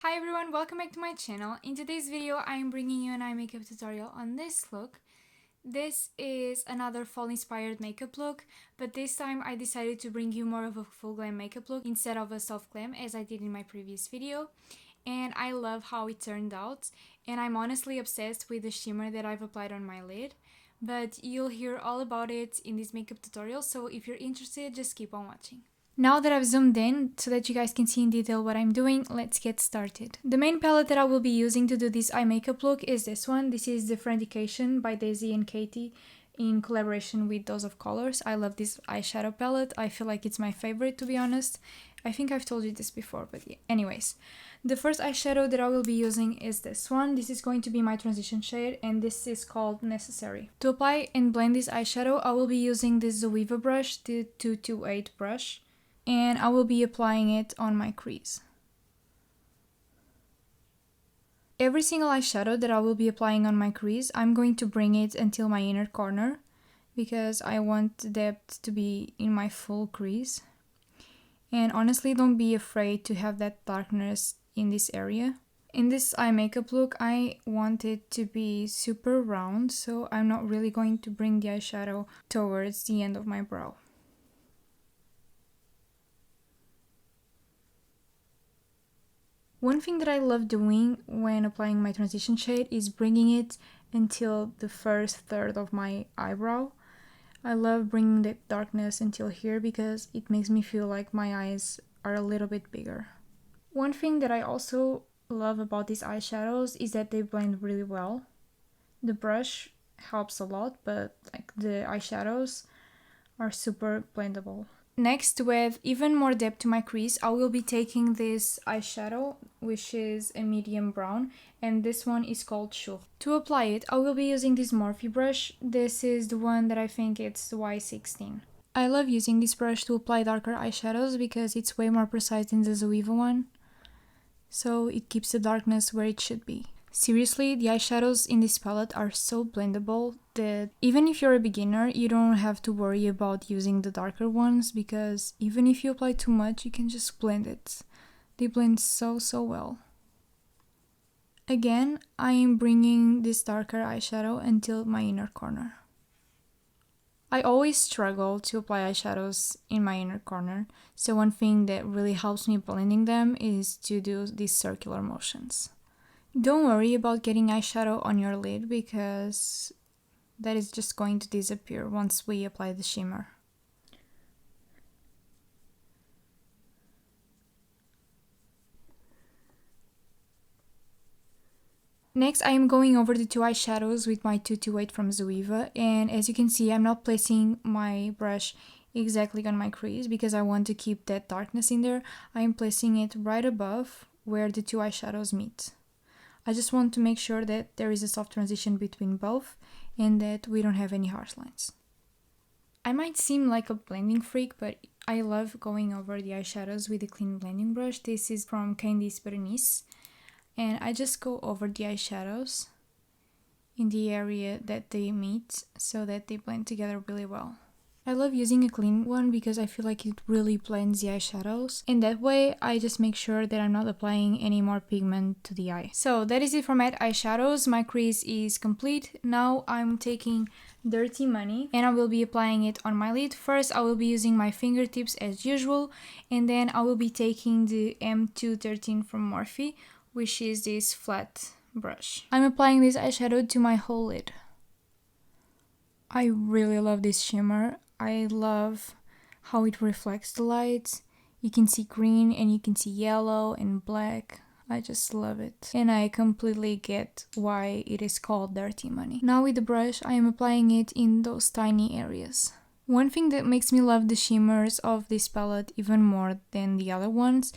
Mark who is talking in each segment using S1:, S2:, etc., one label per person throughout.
S1: Hi everyone, welcome back to my channel. In today's video, I am bringing you an eye makeup tutorial on this look. This is another fall inspired makeup look, but this time I decided to bring you more of a full glam makeup look instead of a soft glam as I did in my previous video. And I love how it turned out, and I'm honestly obsessed with the shimmer that I've applied on my lid. But you'll hear all about it in this makeup tutorial, so if you're interested, just keep on watching. Now that I've zoomed in so that you guys can see in detail what I'm doing, let's get started. The main palette that I will be using to do this eye makeup look is this one. This is the FRIENDICATION by DESI KATY in collaboration with Dose of Colors. I love this eyeshadow palette. I feel like it's my favorite, to be honest. I think I've told you this before, but yeah. Anyways, the first eyeshadow that I will be using is this one. This is going to be my transition shade, and this is called Necessary. To apply and blend this eyeshadow, I will be using this Zoeva brush, the 228 brush. And I will be applying it on my crease. Every single eyeshadow that I will be applying on my crease, I'm going to bring it until my inner corner because I want the depth to be in my full crease. And honestly, don't be afraid to have that darkness in this area. In this eye makeup look, I want it to be super round, so I'm not really going to bring the eyeshadow towards the end of my brow. One thing that I love doing when applying my transition shade is bringing it until the first third of my eyebrow. I love bringing the darkness until here because it makes me feel like my eyes are a little bit bigger. One thing that I also love about these eyeshadows is that they blend really well. The brush helps a lot, but like the eyeshadows are super blendable. Next, to add even more depth to my crease, I will be taking this eyeshadow, which is a medium brown, and this one is called Chou. To apply it, I will be using this Morphe brush. This is the one that I think it's Y16. I love using this brush to apply darker eyeshadows because it's way more precise than the Zoeva one, so it keeps the darkness where it should be. Seriously, the eyeshadows in this palette are so blendable that even if you're a beginner, you don't have to worry about using the darker ones because even if you apply too much, you can just blend it. They blend so well. Again, I am bringing this darker eyeshadow until my inner corner. I always struggle to apply eyeshadows in my inner corner, so one thing that really helps me blending them is to do these circular motions. Don't worry about getting eyeshadow on your lid because that is just going to disappear once we apply the shimmer. Next, I am going over the two eyeshadows with my 228 from Zoeva, and as you can see, I'm not placing my brush exactly on my crease because I want to keep that darkness in there. I am placing it right above where the two eyeshadows meet. I just want to make sure that there is a soft transition between both and that we don't have any harsh lines. I might seem like a blending freak, but I love going over the eyeshadows with a clean blending brush. This is from Wispies ARDELL, and I just go over the eyeshadows in the area that they meet so that they blend together really well. I love using a clean one because I feel like it really blends the eyeshadows, and that way I just make sure that I'm not applying any more pigment to the eye. So that is it for matte eyeshadows. My crease is complete. Now I'm taking Dirty Money and I will be applying it on my lid. First I will be using my fingertips as usual, and then I will be taking the M213 from Morphe, which is this flat brush. I'm applying this eyeshadow to my whole lid. I really love this shimmer. I love how it reflects the light. You can see green and you can see yellow and black. I just love it. And I completely get why it is called Dirty Money. Now with the brush, I am applying it in those tiny areas. One thing that makes me love the shimmers of this palette even more than the other ones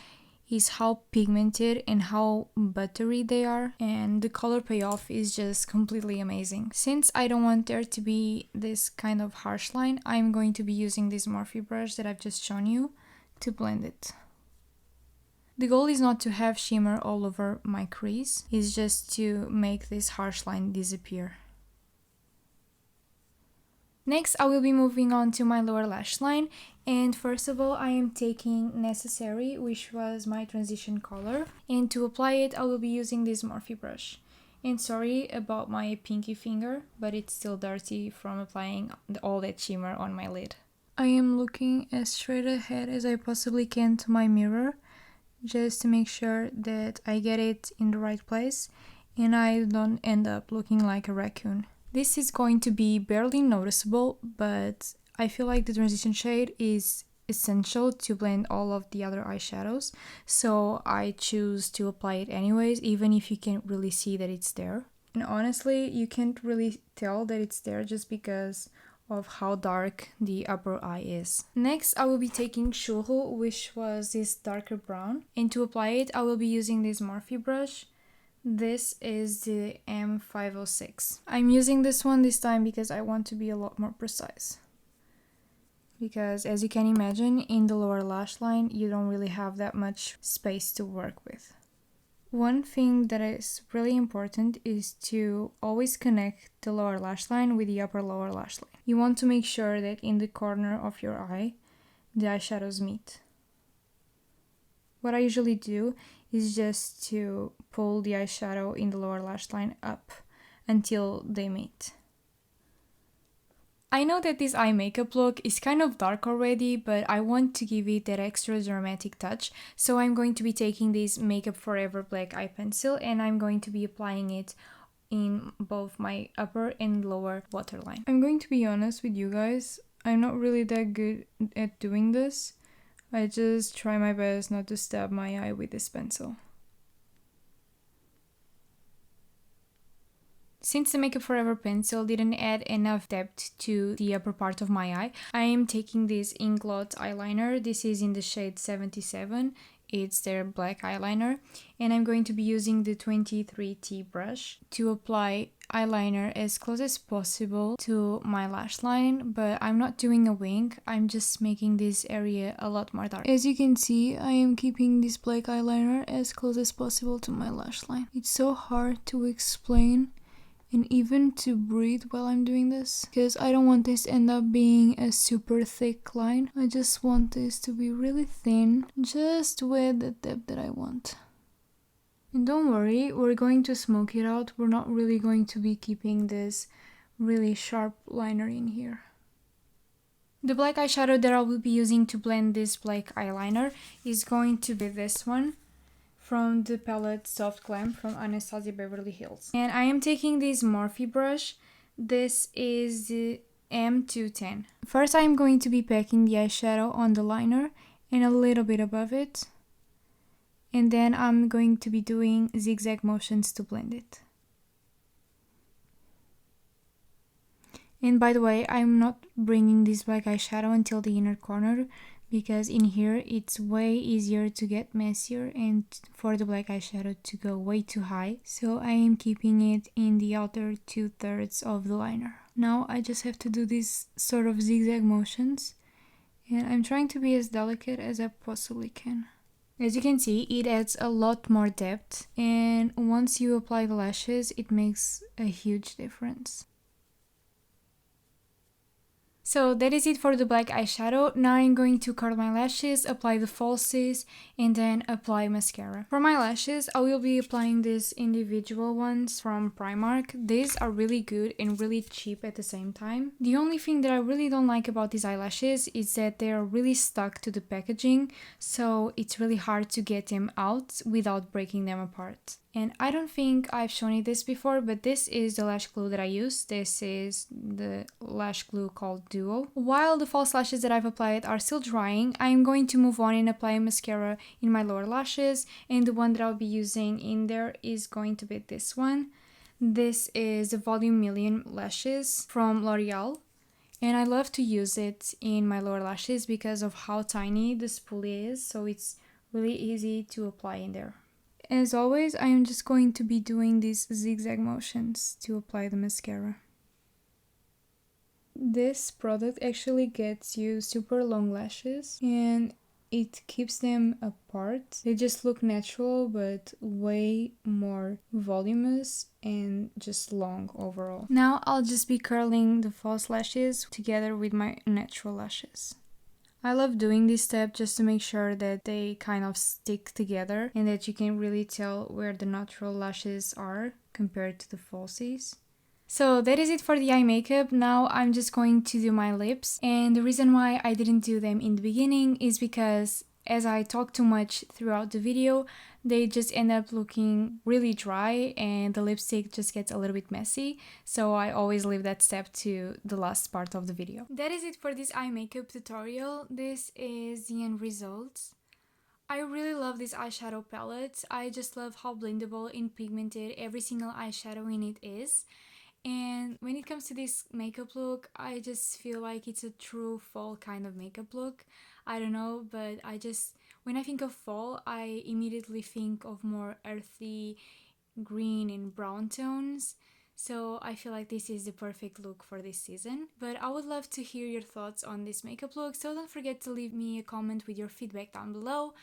S1: is how pigmented and how buttery they are, and the color payoff is just completely amazing. Since I don't want there to be this kind of harsh line, I'm going to be using this Morphe brush that I've just shown you to blend it. The goal is not to have shimmer all over my crease, it's just to make this harsh line disappear. Next, I will be moving on to my lower lash line, And first of all, I am taking Necessary, which was my transition color. And to apply it, I will be using this Morphe brush. And sorry about my pinky finger, but it's still dirty from applying all that shimmer on my lid. I am looking as straight ahead as I possibly can to my mirror, just to make sure that I get it in the right place and I don't end up looking like a raccoon. This is going to be barely noticeable, but I feel like the transition shade is essential to blend all of the other eyeshadows, so I choose to apply it anyways, even if you can't really see that it's there. And honestly, you can't really tell that it's there just because of how dark the upper eye is. Next, I will be taking Churro, which was this darker brown, and to apply it, I will be using this Morphe brush. This is the M506. I'm using this one this time because I want to be a lot more precise. Because as you can imagine, in the lower lash line, you don't really have that much space to work with. One thing that is really important is to always connect the lower lash line with the upper lower lash line. You want to make sure that in the corner of your eye, the eyeshadows meet. What I usually do is just to pull the eyeshadow in the lower lash line up until they meet. I know that this eye makeup look is kind of dark already, but I want to give it that extra dramatic touch, so I'm going to be taking this Makeup Forever black eye pencil and I'm going to be applying it in both my upper and lower waterline. I'm going to be honest with you guys, I'm not really that good at doing this. I just try my best not to stab my eye with this pencil. Since the Makeup Forever pencil didn't add enough depth to the upper part of my eye, I am taking this INGLOT eyeliner. This is in the shade 77. It's their black eyeliner. And I'm going to be using the 23T brush to apply eyeliner as close as possible to my lash line. But I'm not doing a wing. I'm just making this area a lot more dark. As you can see, I am keeping this black eyeliner as close as possible to my lash line. It's so hard to explain and even to breathe while I'm doing this, because I don't want this to end up being a super thick line. I just want this to be really thin, just with the depth that I want. And don't worry, we're going to smoke it out. We're not really going to be keeping this really sharp liner in here. The black eyeshadow that I will be using to blend this black eyeliner is going to be this one, from the palette Soft Glam from Anastasia Beverly Hills. And I am taking this Morphe brush. This is the M210. First I am going to be packing the eyeshadow on the liner and a little bit above it. And then I'm going to be doing zigzag motions to blend it. And by the way, I'm not bringing this black eyeshadow until the inner corner, because in here it's way easier to get messier and for the black eyeshadow to go way too high. So I am keeping it in the outer 2/3 of the liner. Now I just have to do these sort of zigzag motions, and I'm trying to be as delicate as I possibly can. As you can see, it adds a lot more depth, and once you apply the lashes, it makes a huge difference. So that is it for the black eyeshadow. Now I'm going to curl my lashes, apply the falsies, and then apply mascara. For my lashes, I will be applying these individual ones from Primark. These are really good and really cheap at the same time. The only thing that I really don't like about these eyelashes is that they are really stuck to the packaging, so it's really hard to get them out without breaking them apart. And I don't think I've shown you this before, but this is the lash glue that I use. This is the lash glue called Duo. While the false lashes that I've applied are still drying, I'm going to move on and apply mascara in my lower lashes. And the one that I'll be using in there is going to be this one. This is the Volume Million Lashes from L'Oreal. And I love to use it in my lower lashes because of how tiny the spoolie is. So it's really easy to apply in there. As always, I am just going to be doing these zigzag motions to apply the mascara. This product actually gets you super long lashes and it keeps them apart. They just look natural but way more voluminous and just long overall. Now I'll just be curling the false lashes together with my natural lashes. I love doing this step just to make sure that they kind of stick together and that you can really tell where the natural lashes are compared to the falsies. So that is it for the eye makeup. Now I'm just going to do my lips, and the reason why I didn't do them in the beginning is because as I talk too much throughout the video, they just end up looking really dry and the lipstick just gets a little bit messy, so I always leave that step to the last part of the video. That is it for this eye makeup tutorial. This is the end result. I really love this eyeshadow palette. I just love how blendable and pigmented every single eyeshadow in it is. And when it comes to this makeup look, I just feel like it's a true fall kind of makeup look. I don't know, but when I think of fall, I immediately think of more earthy green and brown tones. So I feel like this is the perfect look for this season. But I would love to hear your thoughts on this makeup look, so don't forget to leave me a comment with your feedback down below.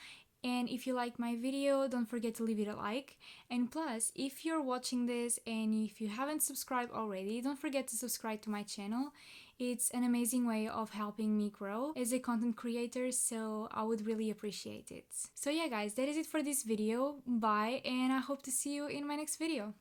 S1: And if you like my video, don't forget to leave it a like. And plus, if you're watching this and if you haven't subscribed already, don't forget to subscribe to my channel. It's an amazing way of helping me grow as a content creator, so I would really appreciate it. So yeah guys, that is it for this video. Bye, and I hope to see you in my next video.